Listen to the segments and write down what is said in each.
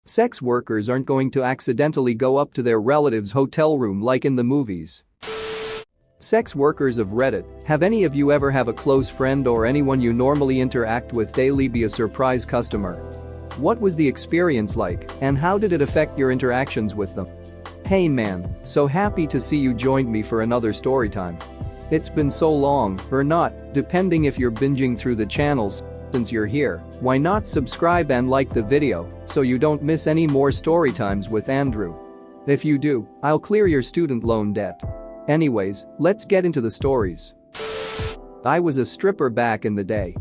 Sex workers aren't going to accidentally go up to their relative's hotel room like in the movies. Sex workers of Reddit, have any of you ever have a close friend or anyone you normally interact with daily be a surprise customer? What was the experience like, and how did it affect your interactions with them? Hey man, so happy to see you joined me for another story time. It's been so long, or not, depending if you're binging through the channels. Since you're here, why not subscribe and like the video so you don't miss any more story times with Andrew? If you do, I'll clear your student loan debt. Anyways, let's get into the stories. I was a stripper back in the day.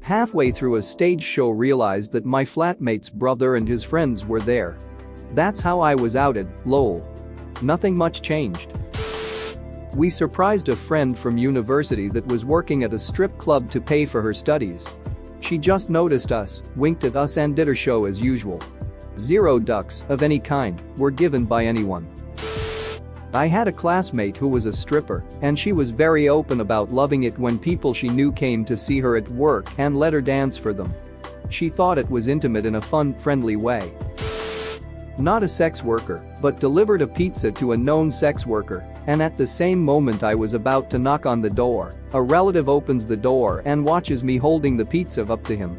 Halfway through a stage show realized that my flatmate's brother and his friends were there. That's how I was outed, lol. Nothing much changed. We surprised a friend from university that was working at a strip club to pay for her studies. She just noticed us, winked at us and did her show as usual. Zero ducks of any kind were given by anyone. I had a classmate who was a stripper, and she was very open about loving it when people she knew came to see her at work and let her dance for them. She thought it was intimate in a fun, friendly way. Not a sex worker, but delivered a pizza to a known sex worker, and at the same moment I was about to knock on the door, a relative opens the door and watches me holding the pizza up to him.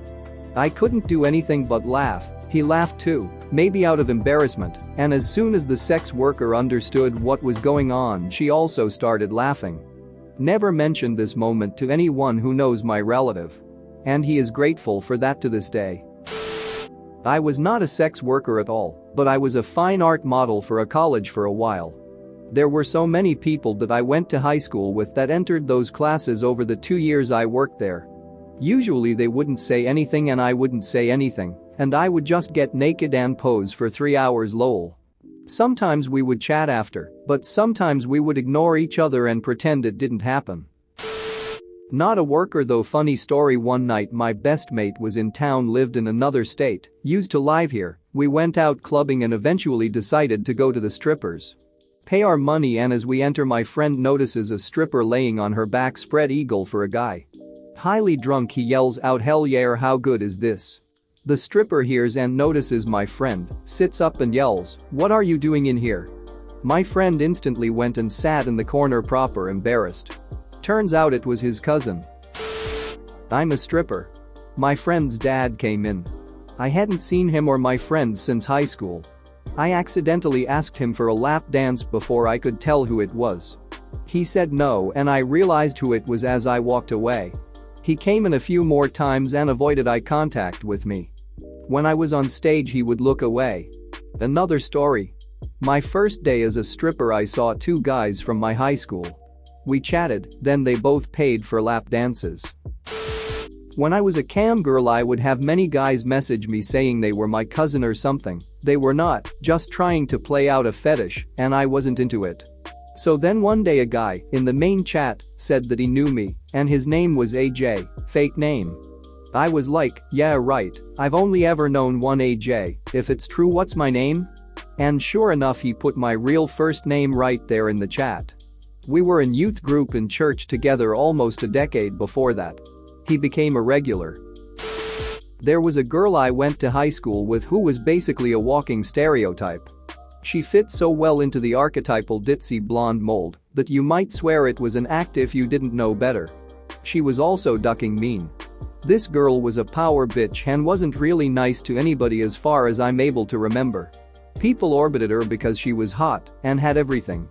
I couldn't do anything but laugh. He laughed too, maybe out of embarrassment, and as soon as the sex worker understood what was going on, she also started laughing. Never mentioned this moment to anyone who knows my relative. And he is grateful for that to this day. I was not a sex worker at all, but I was a fine art model for a college for a while. There were so many people that I went to high school with that entered those classes over the 2 years I worked there. Usually they wouldn't say anything and I wouldn't say anything, and I would just get naked and pose for 3 hours lol. Sometimes we would chat after, but sometimes we would ignore each other and pretend it didn't happen. Not a worker though. Funny story, one night my best mate was in town, lived in another state, used to live here. We went out clubbing and eventually decided to go to the strippers. Pay our money, and as we enter my friend notices a stripper laying on her back spread eagle for a guy. Highly drunk he yells out, "Hell yeah, how good is this?" The stripper hears and notices my friend, sits up and yells, "What are you doing in here?" My friend instantly went and sat in the corner proper embarrassed. Turns out it was his cousin. I'm a stripper. My friend's dad came in. I hadn't seen him or my friend since high school. I accidentally asked him for a lap dance before I could tell who it was. He said no and I realized who it was as I walked away. He came in a few more times and avoided eye contact with me. When I was on stage he would look away. Another story. My first day as a stripper I saw 2 guys from my high school. We chatted, then they both paid for lap dances. When I was a cam girl I would have many guys message me saying they were my cousin or something. They were not, just trying to play out a fetish, and I wasn't into it. So then one day a guy, in the main chat, said that he knew me, and his name was AJ, fake name. I was like, yeah right, I've only ever known one AJ, if it's true what's my name? And sure enough he put my real first name right there in the chat. We were in youth group in church together almost a decade before that. He became a regular. There was a girl I went to high school with who was basically a walking stereotype. She fit so well into the archetypal ditzy blonde mold that you might swear it was an act if you didn't know better. She was also ducking mean. This girl was a power bitch and wasn't really nice to anybody as far as I'm able to remember. People orbited her because she was hot and had everything.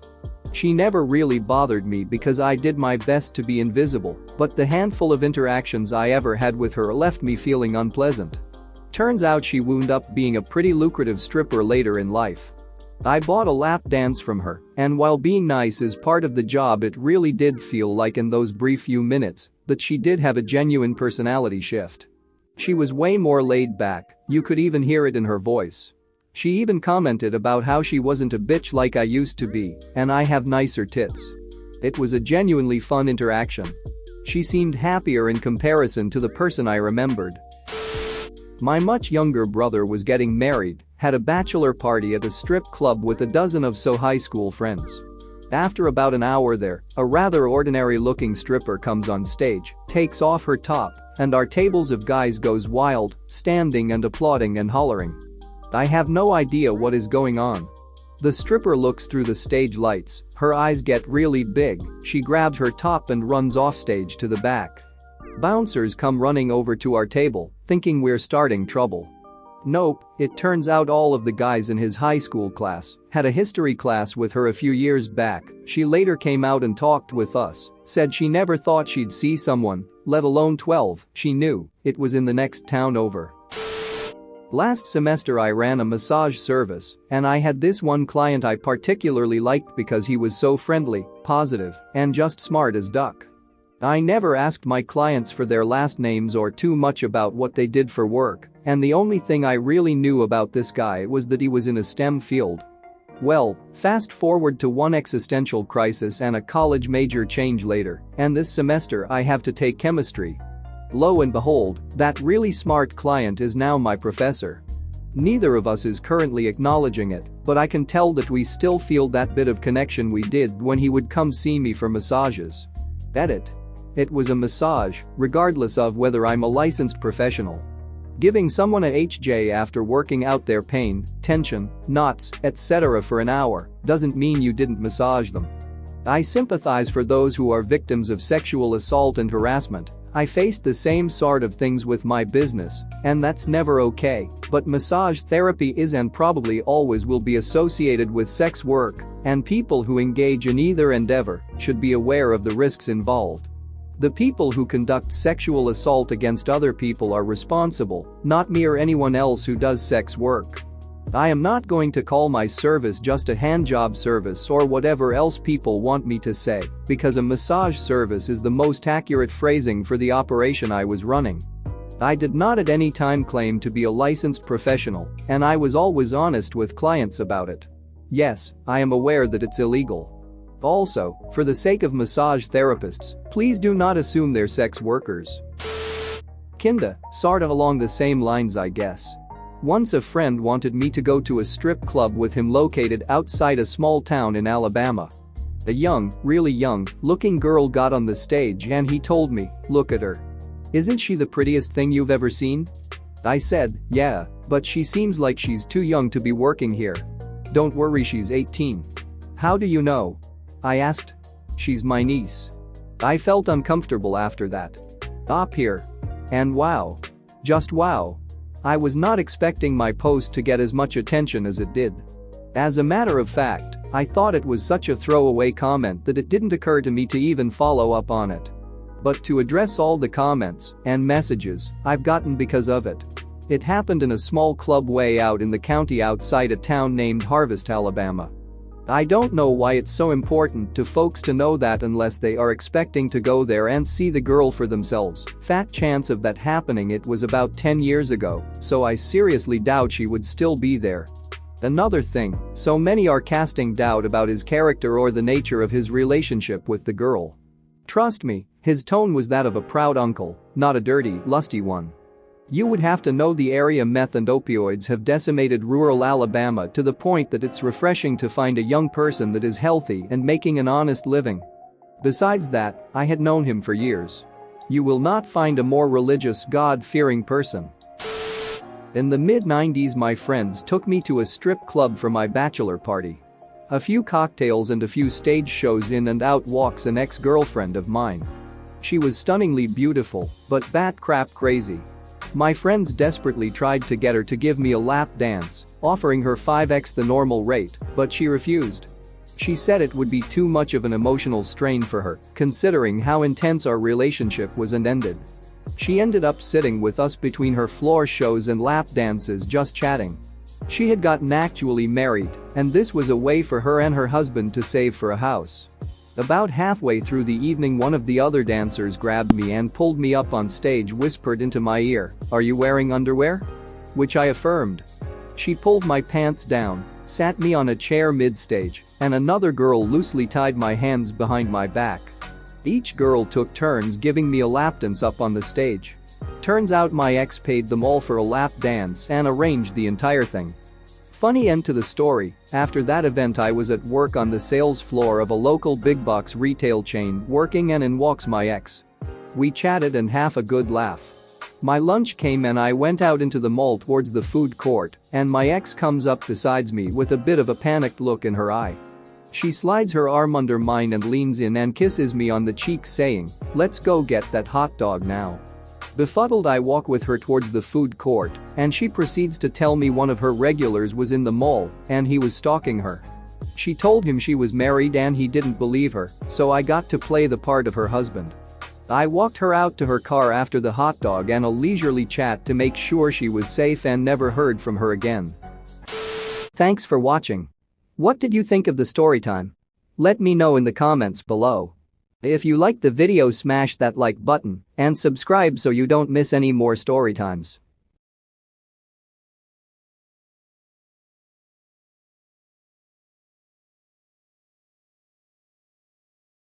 She never really bothered me because I did my best to be invisible, but the handful of interactions I ever had with her left me feeling unpleasant. Turns out she wound up being a pretty lucrative stripper later in life. I bought a lap dance from her, and while being nice is part of the job, it really did feel like in those brief few minutes that she did have a genuine personality shift. She was way more laid back, you could even hear it in her voice. She even commented about how she wasn't a bitch like I used to be, and I have nicer tits. It was a genuinely fun interaction. She seemed happier in comparison to the person I remembered. My much younger brother was getting married, had a bachelor party at a strip club with a dozen or so high school friends. After about an hour there, a rather ordinary-looking stripper comes on stage, takes off her top, and our tables of guys goes wild, standing and applauding and hollering. I have no idea what is going on. The stripper looks through the stage lights, her eyes get really big, she grabs her top and runs off stage to the back. Bouncers come running over to our table, thinking we're starting trouble. Nope, it turns out all of the guys in his high school class had a history class with her a few years back. She later came out and talked with us, said she never thought she'd see someone, let alone 12, she knew it was in the next town over. Last semester I ran a massage service, and I had this one client I particularly liked because he was so friendly, positive, and just smart as duck. I never asked my clients for their last names or too much about what they did for work, and the only thing I really knew about this guy was that he was in a STEM field. Well, fast forward to one existential crisis and a college major change later, and this semester I have to take chemistry. Lo and behold, that really smart client is now my professor. Neither of us is currently acknowledging it, but I can tell that we still feel that bit of connection we did when he would come see me for massages. Edit. It was a massage, regardless of whether I'm a licensed professional. Giving someone a HJ after working out their pain, tension, knots, etc. for an hour doesn't mean you didn't massage them. I sympathize for those who are victims of sexual assault and harassment. I faced the same sort of things with my business, and that's never okay, but massage therapy is and probably always will be associated with sex work, and people who engage in either endeavor should be aware of the risks involved. The people who conduct sexual assault against other people are responsible, not me or anyone else who does sex work. I am not going to call my service just a handjob service or whatever else people want me to say, because a massage service is the most accurate phrasing for the operation I was running. I did not at any time claim to be a licensed professional, and I was always honest with clients about it. Yes, I am aware that it's illegal. Also, for the sake of massage therapists, please do not assume they're sex workers. Kinda, sorta along the same lines I guess. Once a friend wanted me to go to a strip club with him located outside a small town in Alabama. A young, really young, looking girl got on the stage and he told me, "Look at her. Isn't she the prettiest thing you've ever seen?" I said, "Yeah, but she seems like she's too young to be working here." "Don't worry, she's 18. "How do you know?" I asked. "She's my niece." I felt uncomfortable after that. Up here. And wow. Just wow. I was not expecting my post to get as much attention as it did. As a matter of fact, I thought it was such a throwaway comment that it didn't occur to me to even follow up on it. But to address all the comments and messages I've gotten because of it. It happened in a small club way out in the county outside a town named Harvest, Alabama. I don't know why it's so important to folks to know that unless they are expecting to go there and see the girl for themselves. Fat chance of that happening. It was about 10 years ago, so I seriously doubt she would still be there. Another thing, so many are casting doubt about his character or the nature of his relationship with the girl. Trust me, his tone was that of a proud uncle, not a dirty, lusty one. You would have to know the area. Meth and opioids have decimated rural Alabama to the point that it's refreshing to find a young person that is healthy and making an honest living. Besides that, I had known him for years. You will not find a more religious, God-fearing person. In the mid-90s, my friends took me to a strip club for my bachelor party. A few cocktails and a few stage shows in and out walks an ex-girlfriend of mine. She was stunningly beautiful, but bat crap crazy. My friends desperately tried to get her to give me a lap dance, offering her 5x the normal rate, but she refused. She said it would be too much of an emotional strain for her, considering how intense our relationship was, and ended. She ended up sitting with us between her floor shows and lap dances, just chatting. She had gotten actually married, and this was a way for her and her husband to save for a house. About halfway through the evening, one of the other dancers grabbed me and pulled me up on stage, whispered into my ear, "Are you wearing underwear?" Which I affirmed. She pulled my pants down, sat me on a chair mid-stage, and another girl loosely tied my hands behind my back. Each girl took turns giving me a lap dance up on the stage. Turns out my ex paid them all for a lap dance and arranged the entire thing. Funny end to the story, after that event I was at work on the sales floor of a local big box retail chain working, and in walks my ex. We chatted and half a good laugh. My lunch came and I went out into the mall towards the food court, and my ex comes up besides me with a bit of a panicked look in her eye. She slides her arm under mine and leans in and kisses me on the cheek saying, "Let's go get that hot dog now." Befuddled, I walk with her towards the food court, and she proceeds to tell me one of her regulars was in the mall and he was stalking her. She told him she was married and he didn't believe her, so I got to play the part of her husband. I walked her out to her car after the hot dog and a leisurely chat to make sure she was safe and never heard from her again. Thanks for watching. What did you think of the story time? Let me know in the comments below. If you liked the video, smash that like button and subscribe so you don't miss any more story times.